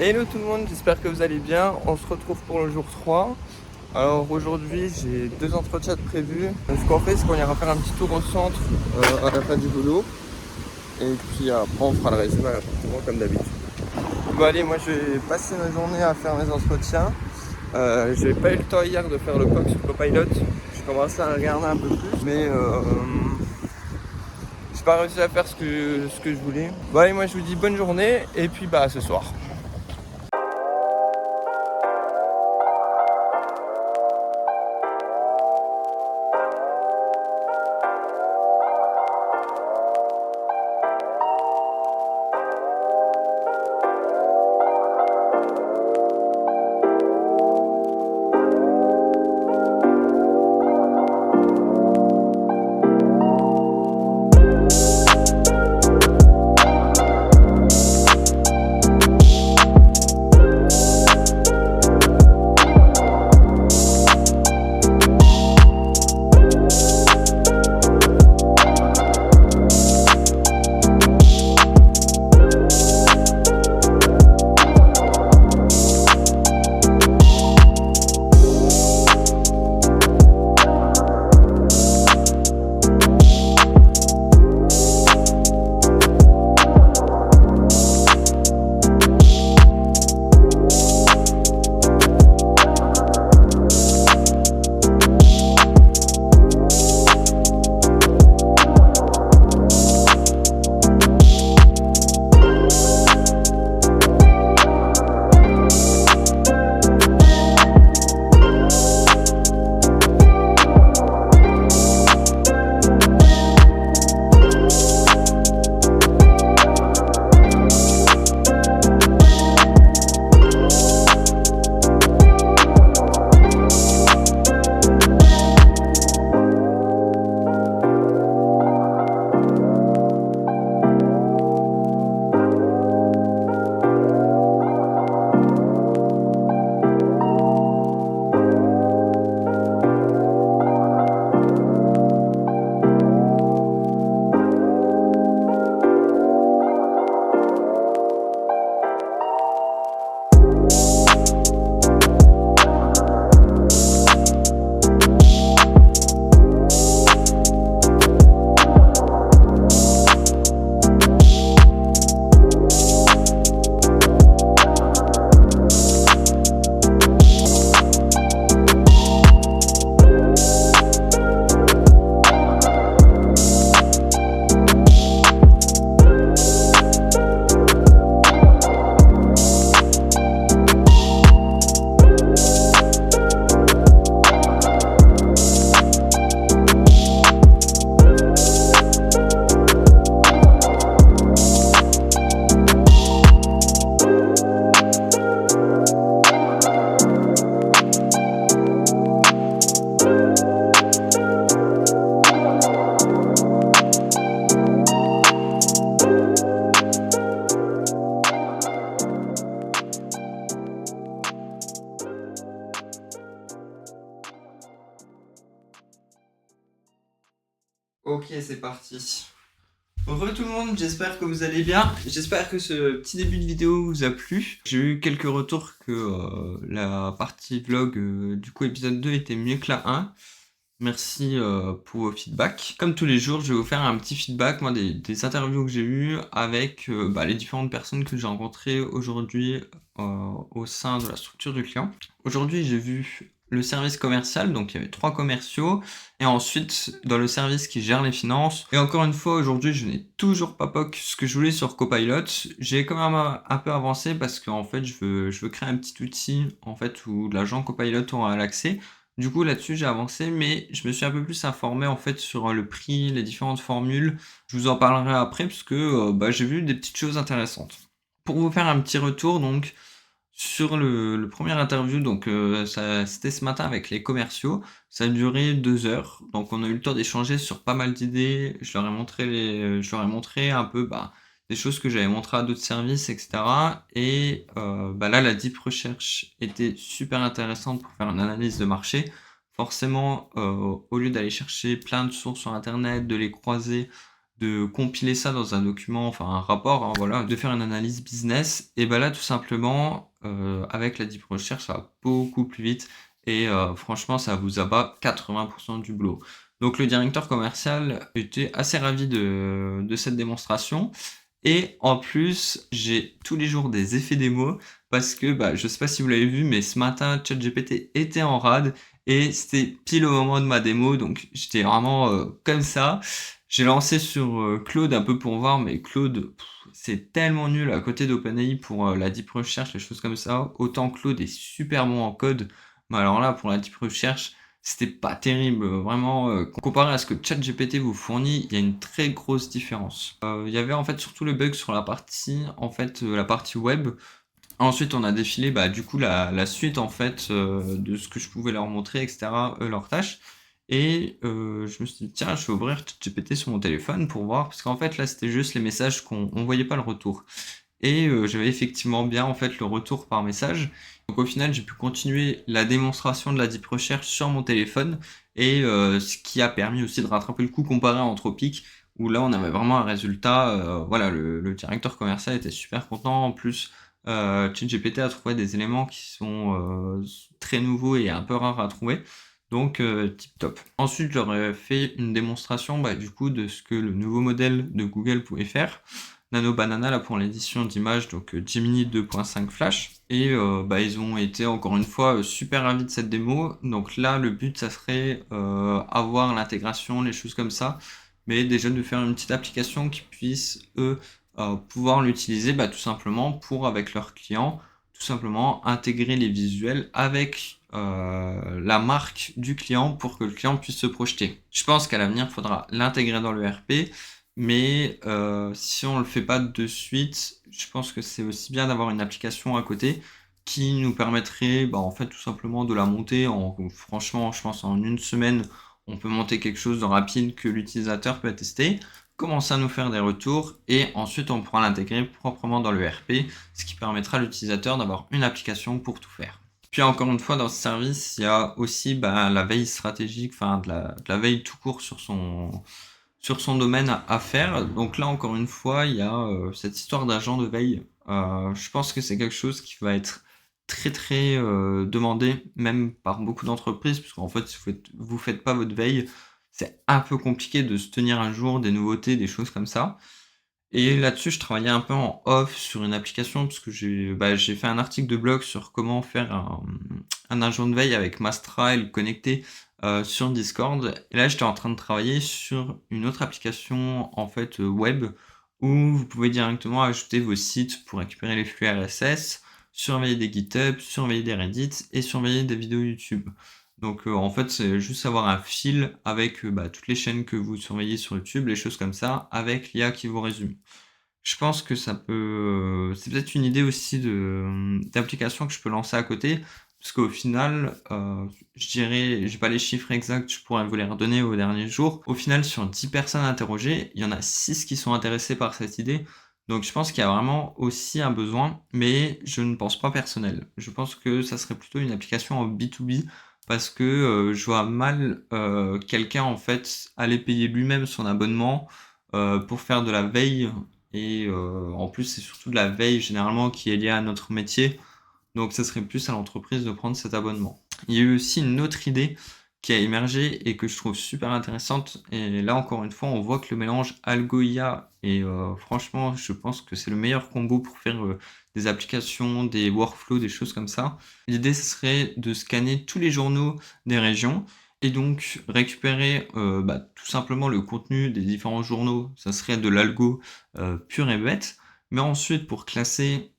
Hello tout le monde, j'espère que vous allez bien. On se retrouve pour le jour 3. Alors aujourd'hui j'ai 2 entretiens de prévus. Ce qu'on fait c'est qu'on ira faire un petit tour au centre à la fin du boulot. Et puis après on fera le résumé à l'appartement comme d'habitude. Bon allez, moi je vais passer ma journée à faire mes entretiens. J'ai pas eu le temps hier de faire le POC sur Copilot. J'ai commencé à regarder un peu plus. Mais j'ai pas réussi à faire ce que je voulais. Bon allez, moi je vous dis bonne journée et puis à ce soir. Ok, c'est parti. Re tout le monde, j'espère que vous allez bien. J'espère que ce petit début de vidéo vous a plu. J'ai eu quelques retours que la partie vlog du coup épisode 2 était mieux que la 1. Merci pour vos feedbacks. Comme tous les jours, je vais vous faire un petit feedback moi, des interviews que j'ai eues avec les différentes personnes que j'ai rencontrées aujourd'hui au sein de la structure du client. Aujourd'hui, j'ai vu le service commercial, donc il y avait 3 commerciaux, et ensuite dans le service qui gère les finances. Et encore une fois, aujourd'hui, je n'ai toujours pas POC ce que je voulais sur Copilot. J'ai quand même un peu avancé parce qu'en fait, je veux créer un petit outil en fait où l'agent Copilot aura l'accès. Du coup, là-dessus, j'ai avancé, mais je me suis un peu plus informé en fait sur le prix, les différentes formules. Je vous en parlerai après parce que j'ai vu des petites choses intéressantes. Pour vous faire un petit retour, donc sur le premier interview, donc c'était ce matin avec les commerciaux. Ça a duré 2 heures, donc on a eu le temps d'échanger sur pas mal d'idées. Je leur ai montré un peu des choses que j'avais montrées à d'autres services, etc. Et là, la deep recherche était super intéressante pour faire une analyse de marché. Forcément, au lieu d'aller chercher plein de sources sur Internet, de les croiser, de compiler ça dans un document, enfin un rapport, hein, voilà, de faire une analyse business. Et ben là, tout simplement, avec la Deep Research, ça va beaucoup plus vite et franchement, ça vous abat 80% du boulot. Donc le directeur commercial était assez ravi de cette démonstration. Et en plus, j'ai tous les jours des effets démo parce que, bah, je sais pas si vous l'avez vu, mais ce matin, ChatGPT était en rade et c'était pile au moment de ma démo, donc j'étais vraiment comme ça. J'ai lancé sur Claude un peu pour voir, mais Claude, c'est tellement nul à côté d'OpenAI pour la deep research, les choses comme ça. Autant Claude est super bon en code, mais alors là, pour la deep research, c'était pas terrible. Vraiment, comparé à ce que ChatGPT vous fournit, il y a une très grosse différence. Il y avait en fait surtout le bug sur la partie, la partie web. Ensuite, on a défilé, bah, du coup, la suite, en fait, de ce que je pouvais leur montrer, etc., leurs tâches. Et je me suis dit, tiens, je vais ouvrir ChatGPT sur mon téléphone pour voir, parce qu'en fait, là, c'était juste les messages on voyait pas le retour. Et j'avais effectivement bien, en fait, le retour par message. Donc, au final, j'ai pu continuer la démonstration de la deep research sur mon téléphone, et ce qui a permis aussi de rattraper le coup comparé à Anthropic, où là, on avait vraiment un résultat. Voilà, le directeur commercial était super content. En plus, ChatGPT a trouvé des éléments qui sont très nouveaux et un peu rares à trouver. Donc, tip top. Ensuite, j'aurais fait une démonstration bah, du coup de ce que le nouveau modèle de Google pouvait faire. Nano Banana là pour l'édition d'images, donc Gemini 2.5 Flash. Et bah, ils ont été encore une fois super ravis de cette démo. Donc là, le but, ça serait avoir l'intégration, les choses comme ça. Mais déjà de faire une petite application qui puisse, eux, pouvoir l'utiliser bah, tout simplement pour, avec leurs clients, tout simplement intégrer les visuels avec la marque du client pour que le client puisse se projeter. Je pense qu'à l'avenir, il faudra l'intégrer dans le RP, mais si on le fait pas de suite, je pense que c'est aussi bien d'avoir une application à côté qui nous permettrait bah, en fait tout simplement de la monter franchement, je pense en une semaine, on peut monter quelque chose de rapide que l'utilisateur peut tester, commencer à nous faire des retours et ensuite on pourra l'intégrer proprement dans le RP, ce qui permettra à l'utilisateur d'avoir une application pour tout faire. Puis encore une fois, dans ce service, il y a aussi bah, la veille stratégique, enfin de la veille tout court sur son domaine à faire. Donc là, encore une fois, il y a cette histoire d'agent de veille. Je pense que c'est quelque chose qui va être très très demandé, même par beaucoup d'entreprises, parce qu'en fait, si vous faites pas votre veille, c'est un peu compliqué de se tenir à jour des nouveautés, des choses comme ça. Et là-dessus, je travaillais un peu en off sur une application parce que j'ai fait un article de blog sur comment faire un agent de veille avec Mastral connecté sur Discord. Et là, j'étais en train de travailler sur une autre application en fait web où vous pouvez directement ajouter vos sites pour récupérer les flux RSS, surveiller des GitHub, surveiller des Reddit et surveiller des vidéos YouTube. Donc en fait, c'est juste avoir un fil avec bah, toutes les chaînes que vous surveillez sur YouTube, les choses comme ça, avec l'IA qui vous résume. Je pense que ça peut, c'est peut-être une idée aussi d'application que je peux lancer à côté, parce qu'au final, je dirais, j'ai pas les chiffres exacts, je pourrais vous les redonner au dernier jour. Au final, sur 10 personnes interrogées, il y en a 6 qui sont intéressées par cette idée. Donc je pense qu'il y a vraiment aussi un besoin, mais je ne pense pas personnel. Je pense que ça serait plutôt une application en B2B parce que je vois mal quelqu'un en fait aller payer lui-même son abonnement pour faire de la veille et en plus c'est surtout de la veille généralement qui est liée à notre métier, donc ça serait plus à l'entreprise de prendre cet abonnement. Il y a eu aussi une autre idée qui a émergé et que je trouve super intéressante, et là encore une fois on voit que le mélange algo-IA et franchement je pense que c'est le meilleur combo pour faire des applications, des workflows, des choses comme ça. L'idée ce serait de scanner tous les journaux des régions et donc récupérer bah, tout simplement le contenu des différents journaux, ça serait de l'algo pur et bête, mais ensuite pour classer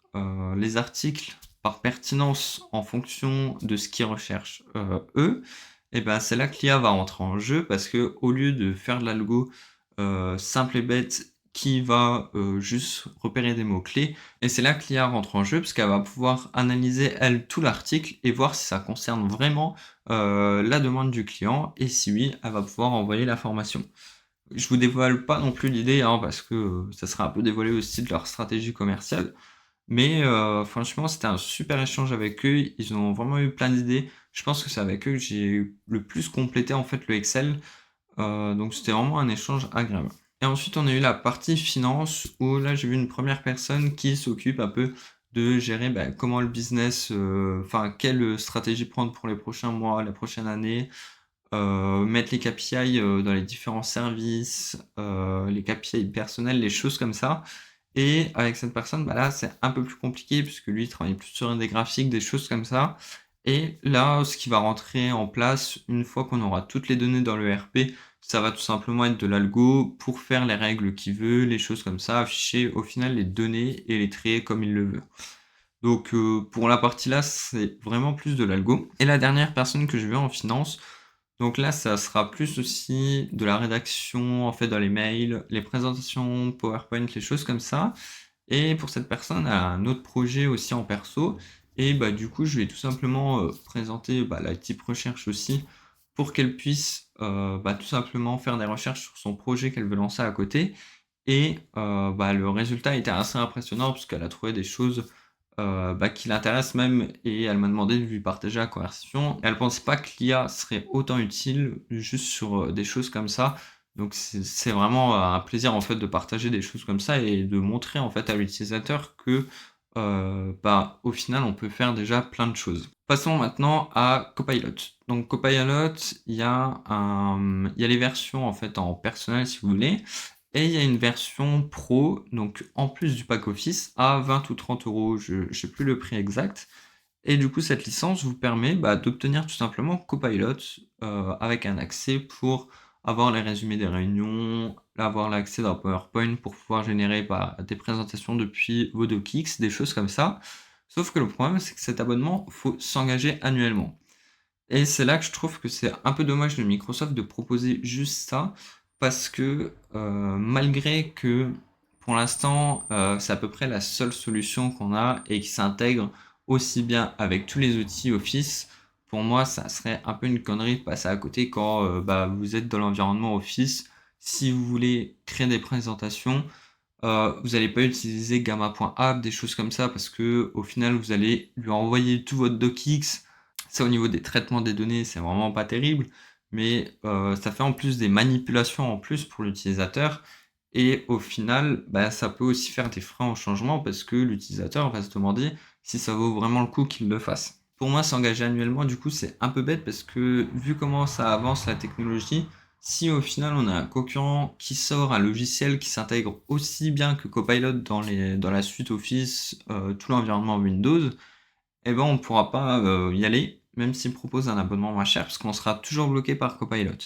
les articles par pertinence en fonction de ce qu'ils recherchent eux, et ben c'est là que l'IA va entrer en jeu parce que au lieu de faire de l'algo simple et bête qui va juste repérer des mots-clés, et c'est là que l'IA rentre en jeu parce qu'elle va pouvoir analyser elle tout l'article et voir si ça concerne vraiment la demande du client, et si oui, elle va pouvoir envoyer l'information. Je vous dévoile pas non plus l'idée hein, parce que ça sera un peu dévoilé aussi de leur stratégie commerciale. Mais franchement, c'était un super échange avec eux. Ils ont vraiment eu plein d'idées. Je pense que c'est avec eux que j'ai le plus complété en fait le Excel. Donc c'était vraiment un échange agréable. Et ensuite, on a eu la partie finance où là, j'ai vu une première personne qui s'occupe un peu de gérer comment le business, enfin, quelle stratégie prendre pour les prochains mois, la prochaine année, mettre les KPI dans les différents services, les KPI personnels, les choses comme ça. Et avec cette personne, là, c'est un peu plus compliqué puisque lui, il travaille plus sur des graphiques, des choses comme ça. Et là, ce qui va rentrer en place, une fois qu'on aura toutes les données dans le RP, ça va tout simplement être de l'algo pour faire les règles qu'il veut, les choses comme ça, afficher au final les données et les trier comme il le veut. Donc pour la partie là, c'est vraiment plus de l'algo. Et la dernière personne que je veux en finance, donc là, ça sera plus aussi de la rédaction, en fait, dans les mails, les présentations, PowerPoint, les choses comme ça. Et pour cette personne, elle a un autre projet aussi en perso. Et du coup, je vais tout simplement présenter la type recherche aussi pour qu'elle puisse tout simplement faire des recherches sur son projet qu'elle veut lancer à côté. Et le résultat était assez impressionnant parce qu'elle a trouvé des choses qui l'intéressent même et elle m'a demandé de lui partager la conversation. Elle pense pas que l'IA serait autant utile juste sur des choses comme ça. Donc c'est vraiment un plaisir en fait de partager des choses comme ça et de montrer en fait à l'utilisateur que au final on peut faire déjà plein de choses. Passons maintenant à Copilot. Donc Copilot, il y a les versions en fait en personnel si vous voulez. Et il y a une version pro, donc en plus du pack Office, à 20 ou 30 euros, je ne sais plus le prix exact. Et du coup, cette licence vous permet d'obtenir tout simplement Copilot avec un accès pour avoir les résumés des réunions, avoir l'accès dans PowerPoint pour pouvoir générer des présentations depuis vos DocX, des choses comme ça. Sauf que le problème, c'est que cet abonnement, il faut s'engager annuellement. Et c'est là que je trouve que c'est un peu dommage de Microsoft de proposer juste ça, parce que malgré que pour l'instant c'est à peu près la seule solution qu'on a et qui s'intègre aussi bien avec tous les outils Office, pour moi ça serait un peu une connerie de passer à côté quand vous êtes dans l'environnement Office. Si vous voulez créer des présentations, vous n'allez pas utiliser gamma.app, des choses comme ça, parce que au final vous allez lui envoyer tout votre docx. Ça, au niveau des traitements des données, c'est vraiment pas terrible, mais ça fait en plus des manipulations en plus pour l'utilisateur. Et au final, ça peut aussi faire des freins au changement parce que l'utilisateur va se demander si ça vaut vraiment le coup qu'il le fasse. Pour moi, s'engager annuellement, du coup, c'est un peu bête parce que vu comment ça avance la technologie, si au final on a un concurrent qui sort un logiciel qui s'intègre aussi bien que Copilot dans la suite Office, tout l'environnement Windows, on ne pourra pas y aller, même s'il propose un abonnement moins cher, parce qu'on sera toujours bloqué par Copilot.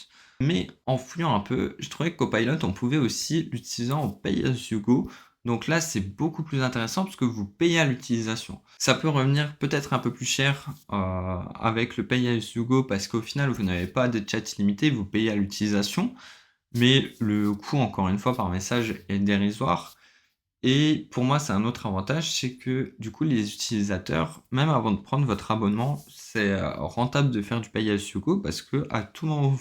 Mais en fouillant un peu, je trouvais que Copilot, on pouvait aussi l'utiliser en pay as you go. Donc là, c'est beaucoup plus intéressant parce que vous payez à l'utilisation. Ça peut revenir peut-être un peu plus cher avec le pay as you go parce qu'au final, vous n'avez pas de chat illimité, vous payez à l'utilisation. Mais le coût, encore une fois, par message est dérisoire. Et pour moi, c'est un autre avantage, c'est que du coup, les utilisateurs, même avant de prendre votre abonnement, c'est rentable de faire du pay as you go parce que à tout moment,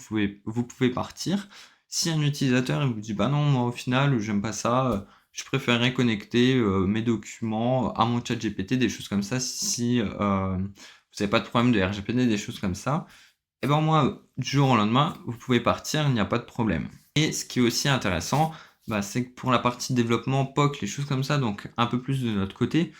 vous pouvez partir. Si un utilisateur il vous dit bah non, moi au final, j'aime pas ça, je préférerais connecter mes documents à mon chat GPT, des choses comme ça, si vous n'avez pas de problème de RGPD, des choses comme ça, et ben moi, du jour au lendemain, vous pouvez partir, il n'y a pas de problème. Et ce qui est aussi intéressant, c'est que pour la partie développement, POC, les choses comme ça, donc un peu plus de notre côté,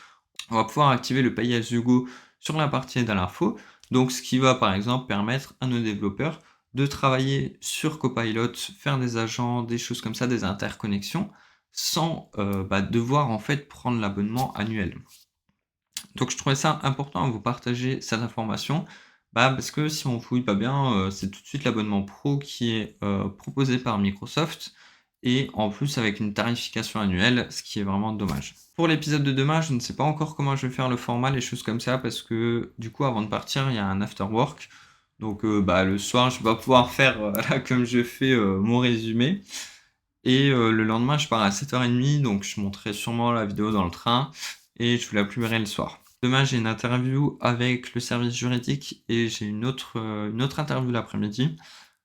on va pouvoir activer le Pay as you go sur la partie aide à l'info. Donc ce qui va par exemple permettre à nos développeurs de travailler sur Copilot, faire des agents, des choses comme ça, des interconnexions, sans devoir en fait prendre l'abonnement annuel. Donc je trouvais ça important à vous partager cette information, parce que si on fouille pas bien, c'est tout de suite l'abonnement pro qui est proposé par Microsoft et en plus avec une tarification annuelle, ce qui est vraiment dommage. Pour l'épisode de demain, je ne sais pas encore comment je vais faire le format, les choses comme ça, parce que du coup avant de partir, il y a un after work. Donc le soir, je vais pas pouvoir faire là, comme je fais mon résumé. Et le lendemain, je pars à 7h30, donc je monterai sûrement la vidéo dans le train et je vous la publierai le soir. Demain, j'ai une interview avec le service juridique et j'ai une autre interview l'après-midi.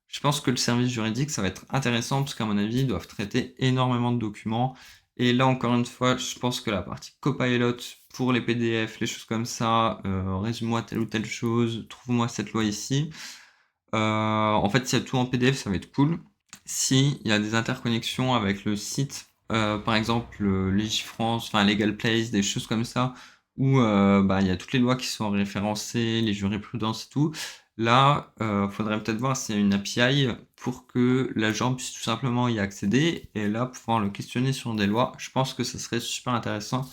Je pense que le service juridique, ça va être intéressant parce qu'à mon avis, ils doivent traiter énormément de documents. Et là, encore une fois, je pense que la partie Copilot pour les PDF, les choses comme ça, résume-moi telle ou telle chose, trouve-moi cette loi ici. En fait, s'il y a tout en PDF, ça va être cool. s'il y a des interconnexions avec le site, par exemple Légifrance, enfin Legal Place, des choses comme ça, où il y a toutes les lois qui sont référencées, les jurisprudences et tout. Là, faudrait peut-être voir s'il y a une API pour que l'agent puisse tout simplement y accéder et là pouvoir le questionner sur des lois. Je pense que ça serait super intéressant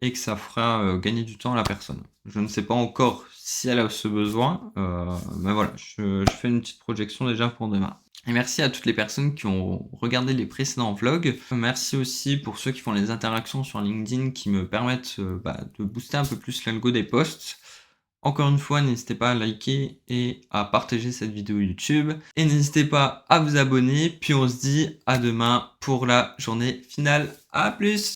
et que ça fera gagner du temps à la personne. Je ne sais pas encore si elle a ce besoin, mais voilà, je fais une petite projection déjà pour demain. Et merci à toutes les personnes qui ont regardé les précédents vlogs. Merci aussi pour ceux qui font les interactions sur LinkedIn qui me permettent de booster un peu plus l'algo des posts. Encore une fois, n'hésitez pas à liker et à partager cette vidéo YouTube. Et n'hésitez pas à vous abonner. Puis on se dit à demain pour la journée finale. À plus!